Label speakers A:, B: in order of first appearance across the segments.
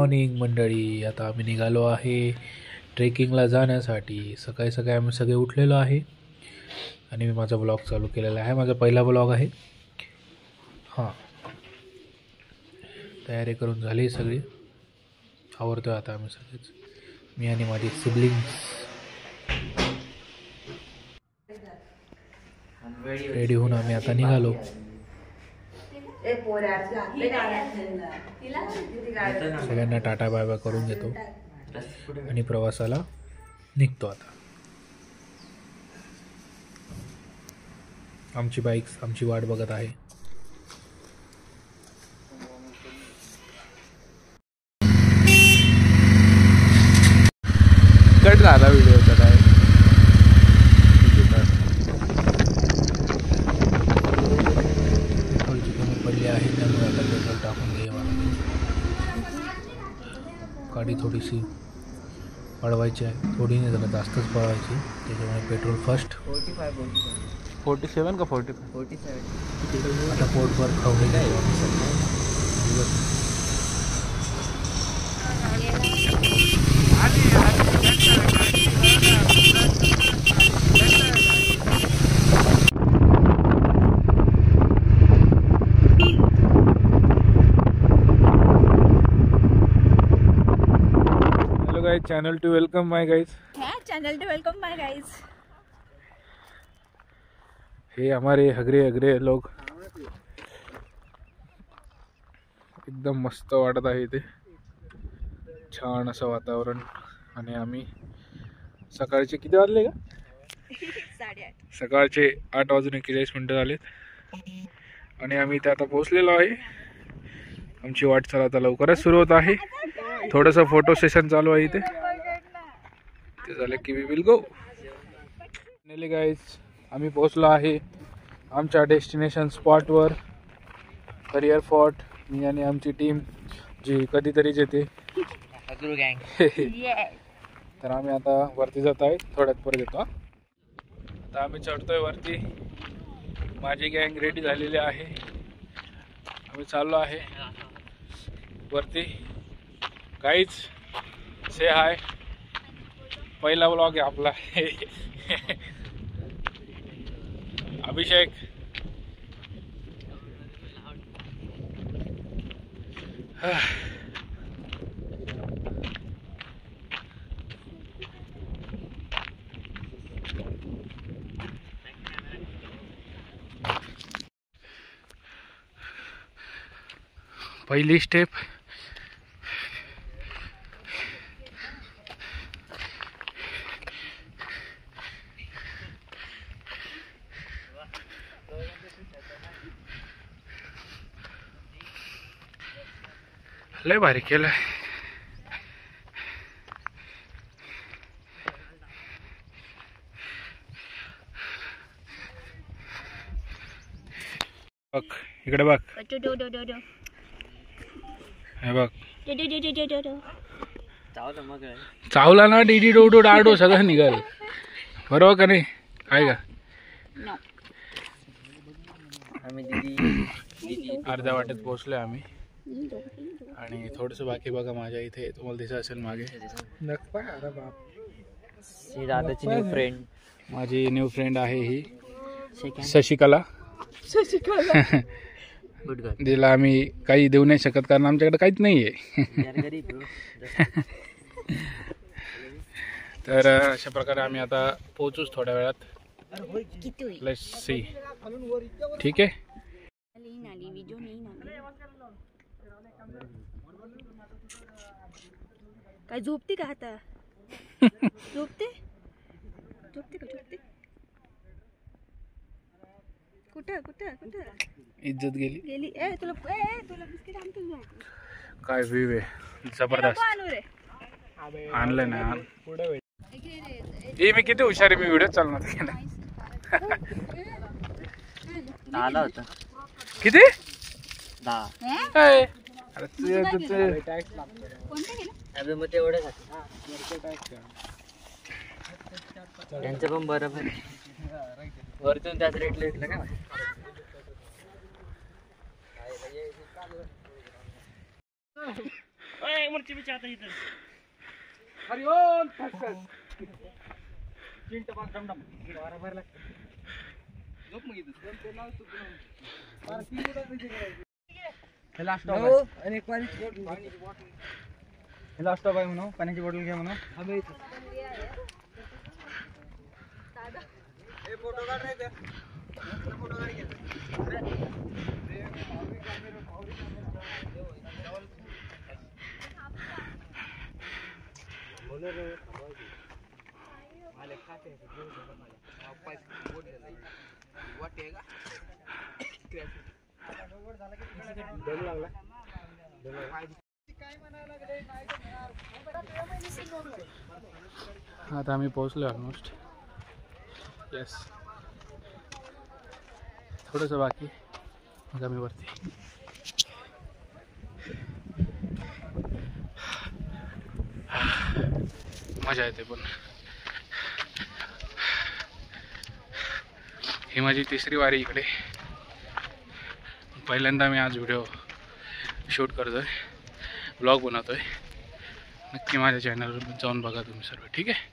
A: Morning मंडळी. आता आम्ही निघालो आहे ट्रेकिंगला जाण्यासाठी. सकाळी सकाळी आम्ही सगळे उठलेलो आहे आणि मी माझा ब्लॉग चालू केलेला आहे. माझा पहिला ब्लॉग आहे. हां, तयारी करून झाली सगळी. आवरतो आता आम्ही सगळेच, मी आणि माझी सिबलिंग्स. रेडी होऊन आम्ही आता निघालो. सगळ्यांना टाटा बाय बाय करून घेतो आणि प्रवासाला निघतो आता. आमची बाईक्स आमची वाट बघत आहे. कट झाला व्हिडिओचा काय. पेट्रोलची कमी पडली आहे त्यामुळे आता पेट्रोल टाकून घ्यावं लागेल. गाडी थोडीशी पळवायची आहे, थोडी नाही जरा जास्तच पळवायची, त्याच्यामुळे पेट्रोल फर्स्ट. 47 का 45? आता पोटभर खाऊन आहे. Hello guys, channel to welcome my guys.
B: Channel to welcome my guys.
A: हे हमारे हगरे लोग. एकदम मस्त वाटत आहे इथे, छान असं वातावरण. आणि आम्ही सकाळचे किती वाजले का?
B: 8:30.
A: सकाळचे 8:41 झालेत आणि आम्ही इथे आता पोहोचलेलो आहे. आमची वाटचाल आता लवकरच सुरू होत आहे. थोडंसं फोटो सेशन चालू आहे इथे, ते झालं की we will go. Finally guys, आम्ही पोहोचलो आहे आमच्या डेस्टिनेशन स्पॉटवर, हरिहर फोर्ट. मी आणि आमची टीम जी कधीतरीच येते. तर आम्ही आता वरती जात आहे, थोड्यात परत येतो. आता आम्ही चढतोय वरती. माझी गँग रेडी झालेली आहे, आम्ही चाललो आहे वरती. गाईज से हाय, पहिला व्लॉग आहे आपला. अभिषेक. पहिली स्टेप. लय भारी केलं. बघ इकडे बघ, हे बघ. चावला ना डीडी डोडो डाडो सगळं निघाल, बरोबर का नाही? काय का अर्ध्या वाटेत पोहोचलोय आम्ही आणि थोडंसं बाकी बघा माझ्या इथे, तुम्हाला दिसत असेल मागे. अरे बाप,
C: दादाची न्यू फ्रेंड,
A: माझी न्यू फ्रेंड आहे ही शशिकला. जिला आम्ही काही देऊ नाही शकत कारण आमच्याकडे काहीच नाही आहे. तर अशा प्रकारे आम्ही आता पोहोचूच थोड्या वेळात. Let's see. ठीक आहे.
B: काय झोपते का आता? झोपते झोपते का? झोपते कुठं कुठं कुठं?
A: इज्जत गेली
B: गेली. तुला बिस्किट आणतो.
A: काय व्ह्यू आहे जबरदस्त. आणलं ना मी किती हुशार आहे, मी व्हिडिओ चालणार केला.
C: आला होता
A: किती?
C: 10. मग तेवढं त्यांचं पण बरोबर वरतून त्याच रेटला घेतलं का? लास्ट आहे म्हणून पाण्याची बॉटल घ्या म्हणून.
A: आता आम्ही पोहोचलो ऑलमोस्ट. येस, थोडंसं बाकी मग आम्ही वरती. मजा येते पण. ही माझी तिसरी वारी इकडे. पहिल्यांदा मी आज व्हिडिओ शूट करतोय, ब्लॉग बनवतोय. नक्की माझ्या चॅनलवर जाऊन बघा तुम्ही सर्व, ठीक आहे.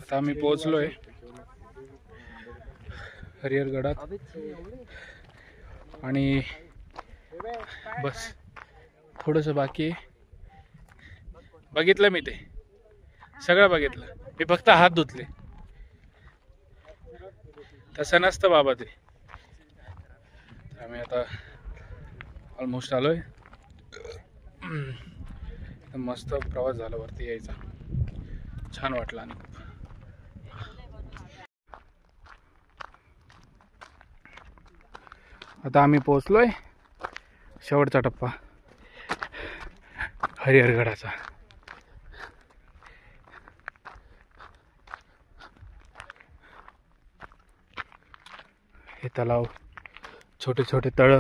A: आता आम्ही पोहोचलोय हरिहरगडात आणि बस थोडंसं बाकी आहे. बघितलं मी, ते सगळं बघितलं मी, फक्त हात धुतले. तसं नसतं बाबा ते. आम्ही आता ऑलमोस्ट आलोय. मस्त प्रवास झाला वरती यायचा, छान वाटलं. आणि आता आम्ही पोहोचलोय शेवटचा टप्पा हरिहरगडाचा. हे तलाव, छोटे छोटे तळ,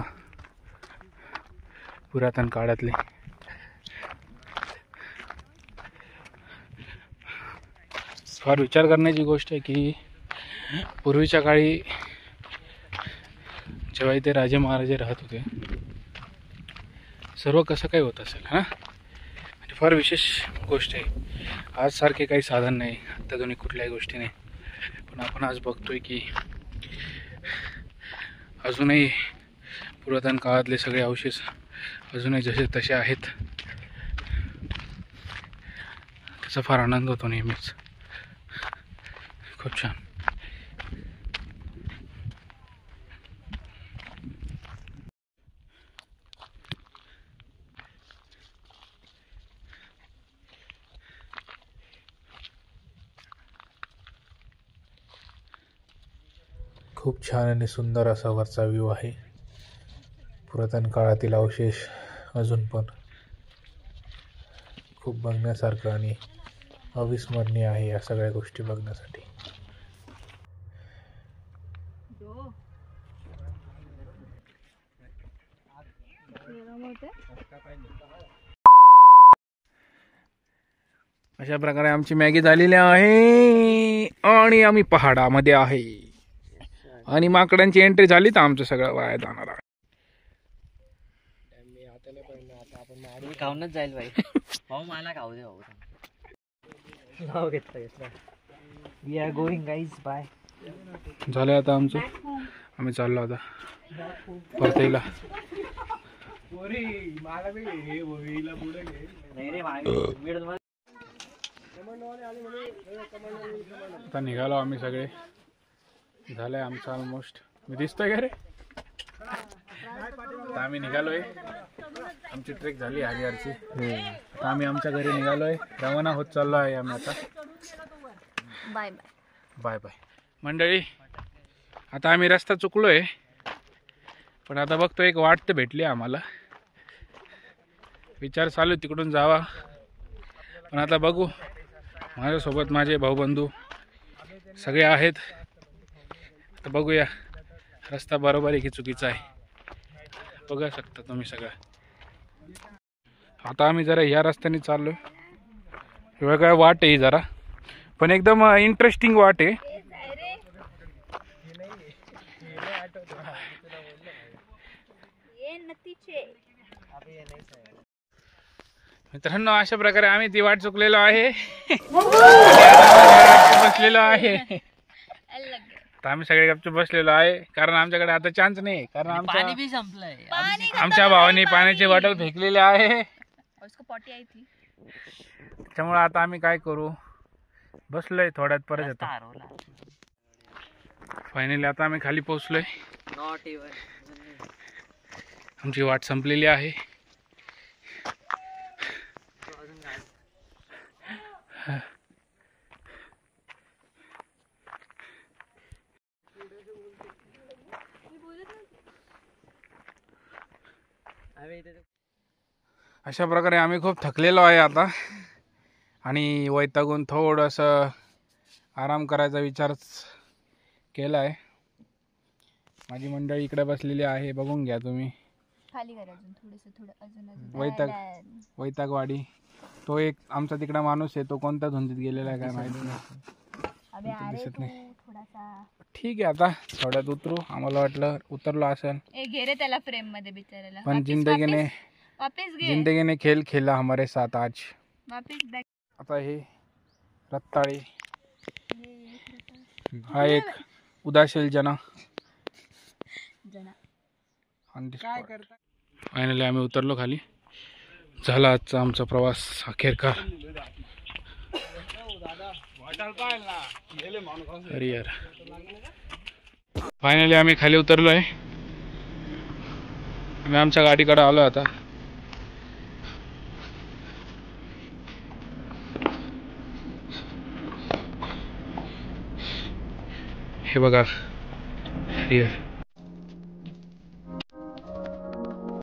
A: पुरातन काळातले. फार विचार करण्याची गोष्ट आहे की पूर्वीच्या काळी जेव्हा इथे राजे महाराजे राहत होते, सर्व कसं काही होत असेल हा. म्हणजे फार विशेष गोष्ट आहे. आज सारखे काही साधन नाही, अत्याधुनिक कुठल्याही गोष्टी नाही, पण आपण आज बघतोय की अजूनही पुरातन काळातले सगळे अवशेष अजूनही जसे तसे आहेत. त्याचा फार आनंद होतो नेहमीच. खूप छान. खूप छान आणि सुंदर असा वरचा व्ह्यू आहे. पुरातन काळातील अवशेष अजून पण खूप बघण्यासारखं आणि अविस्मरणीय आहे या सगळ्या गोष्टी बघण्यासाठी. अशा प्रकारे आमची मॅगी झालेली आहे आणि आम्ही पहाडामध्ये आहे आणि माकडांची एंट्री झाली तर आमचं सगळं वाया जाणार आहे.
C: खाऊनच जाईल बाई. भाऊ मला खाऊ दे भाऊ. नाव घेतलं. We are going guys, bye.
A: झालं आता आमचं. आम्ही चाललो आता परतीला. आता निघालो आम्ही सगळे. झालंय आमचं ऑलमोस्ट. मी दिसतोय का रे? आता आम्ही निघालोय. आमची ट्रेक झाली हरिहरची. आता आम्ही आमच्या घरी निघालोय, रवाना होत चाललो आहे आम्ही आता.
B: बाय बाय
A: बाय बाय मंडळी. आता आम्ही रस्ता चुकलोय, पण आता बघतो एक वाट तर भेटली आम्हाला. विचार चालू तिकडून जावा, पण आता बघू. माझ्यासोबत माझे भाऊबंधू सगळे आहेत. तर बघूया रस्ता बरोबर आहे की चुकीचा आहे. बघा शकता तुम्ही सगळं. आता आम्ही जरा ह्या रस्त्याने चाललो. वेगळा वाट आहे जरा, पण एकदम इंटरेस्टिंग वाट आहे. मित्रांनो अशा प्रकारे आम्ही ती वाट चुकलेलो आहे. बसलेलो आहे. आता आम्ही सगळे गपचूप बसलेलो आहे कारण आमच्याकडे आता चान्स नाही. कारण
C: पाणी बी संपलंय.
A: आमच्या भावाने पाण्याची बॉटल फेकलेली आहे. त्यामुळे आता आम्ही काय करू, बसलोय थोड्यात परत येतो. फायनली आता आम्ही खाली पोहोचलोय.
C: Not even.
A: आमची वाट संपलेली आहे. अशा प्रकारे आम्ही खूप थकलेलो आहे आता आणि वैतागून थोडंसं आराम करायचा विचार केला आहे. माझी मंडळी इकडे बसलेली आहे, बघून घ्या तुम्ही.
B: खाली करा अजून थोडं अजून
A: वैतागवाडी. तो एक आमचा तिकडा माणूस आहे, तो कोणत्या धुंदीत गेलेला आहे काय माहिती नाही, दिसत नाही. ठीक आहे आता थोड्यात उतरू. आम्हाला वाटलं उतरलो असेल,
B: घे रे त्याला फ्रेम मध्ये बिचारायला.
A: पण जिंदगीने खेळ खेळला हमारे साथ आज. आता हे रत्ताळे हा एक उदासील जना. फायनली आम्ही उतरलो खाली. झाला आजचा आमचा प्रवास अखेरकार. अरे यार, फायनली आम्ही खाली उतरलो आहे. आम्ही आमच्या गाडीकडे आलो आता. हे बघा,